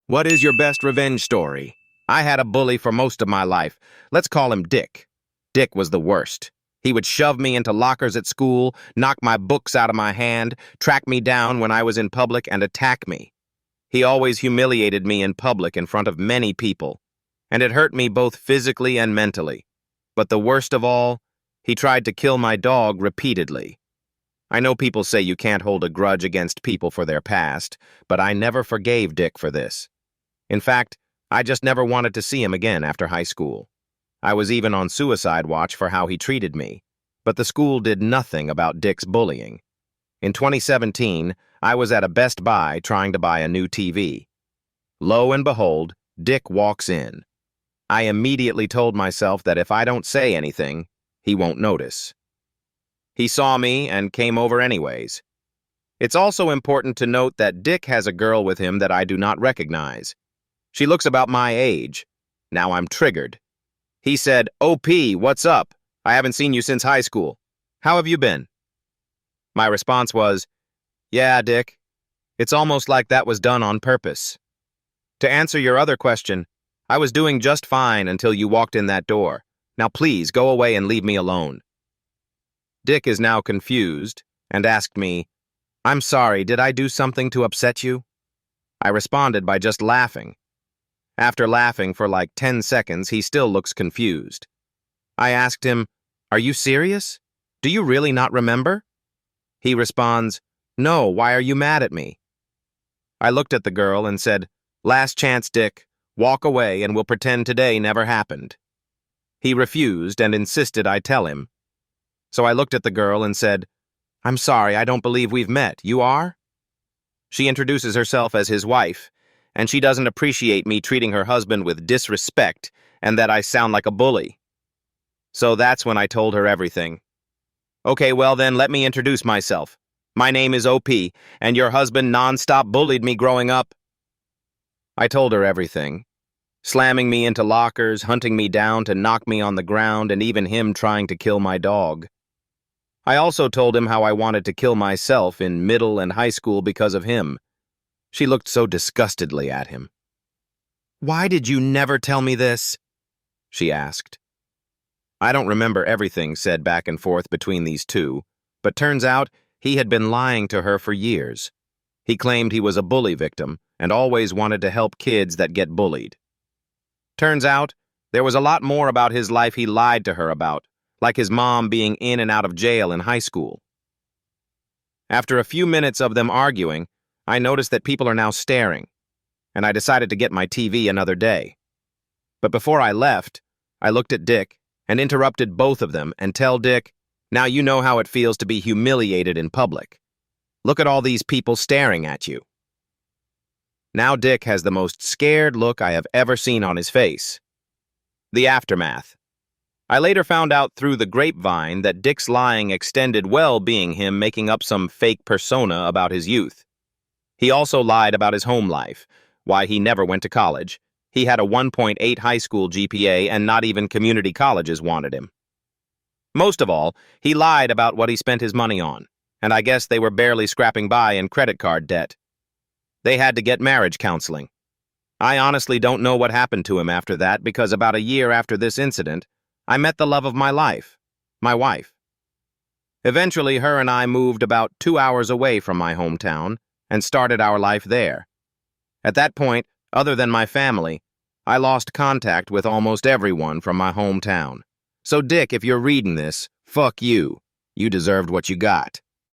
What is your best revenge story? I had a bully for most of my life. Let's call him Dick. Dick was the worst. He would shove me into lockers at school, knock my books out of my hand, track me down when I was in public, and attack me. He always humiliated me in public in front of many people, and it hurt me both physically and mentally. But the worst of all, he tried to kill my dog repeatedly. I know people say you can't hold a grudge against people for their past, but I never forgave Dick for this. In fact, I just never wanted to see him again after high school. I was even on suicide watch for how he treated me, but the school did nothing about Dick's bullying. In 2017, I was at a Best Buy trying to buy a new TV. Lo and behold, Dick walks in. I immediately told myself that if I don't say anything, he won't notice. He saw me and came over anyways. It's also important to note that Dick has a girl with him that I do not recognize. She looks about my age. Now I'm triggered. He said, "OP, what's up? I haven't seen you since high school. How have you been?" My response was, "Yeah, Dick. It's almost like that was done on purpose." To answer your other question, I was doing just fine until you walked in that door. Now please go away and leave me alone. Dick is now confused and asked me, "I'm sorry, did I do something to upset you?" I responded by just laughing. After laughing for like 10 seconds, he still looks confused. I asked him, "Are you serious? Do you really not remember?" He responds, "No, why are you mad at me?" I looked at the girl and said, "Last chance, Dick. Walk away and we'll pretend today never happened." He refused and insisted I tell him. So I looked at the girl and said, "I'm sorry, I don't believe we've met. You are?" She introduces herself as his wife, and she doesn't appreciate me treating her husband with disrespect and that I sound like a bully. So that's when I told her everything. "Okay, well then, let me introduce myself. My name is OP, and your husband nonstop bullied me growing up." I told her everything, slamming me into lockers, hunting me down to knock me on the ground, and even him trying to kill my dog. I also told him how I wanted to kill myself in middle and high school because of him. She looked so disgustedly at him. "Why did you never tell me this?" she asked. I don't remember everything said back and forth between these two, but turns out he had been lying to her for years. He claimed he was a bully victim and always wanted to help kids that get bullied. Turns out there was a lot more about his life he lied to her about, like his mom being in and out of jail in high school. After a few minutes of them arguing, I noticed that people are now staring, and I decided to get my TV another day. But before I left, I looked at Dick and interrupted both of them and tell Dick, "Now you know how it feels to be humiliated in public. Look at all these people staring at you." Now Dick has the most scared look I have ever seen on his face. The aftermath. I later found out through the grapevine that Dick's lying extended well being him making up some fake persona about his youth. He also lied about his home life, why he never went to college. He had a 1.8 high school GPA and not even community colleges wanted him. Most of all, he lied about what he spent his money on, and I guess they were barely scrapping by in credit card debt. They had to get marriage counseling. I honestly don't know what happened to him after that because about a year after this incident, I met the love of my life, my wife. Eventually, her and I moved about 2 hours away from my hometown and started our life there. At that point, other than my family, I lost contact with almost everyone from my hometown. So Dick, if you're reading this, fuck you. You deserved what you got.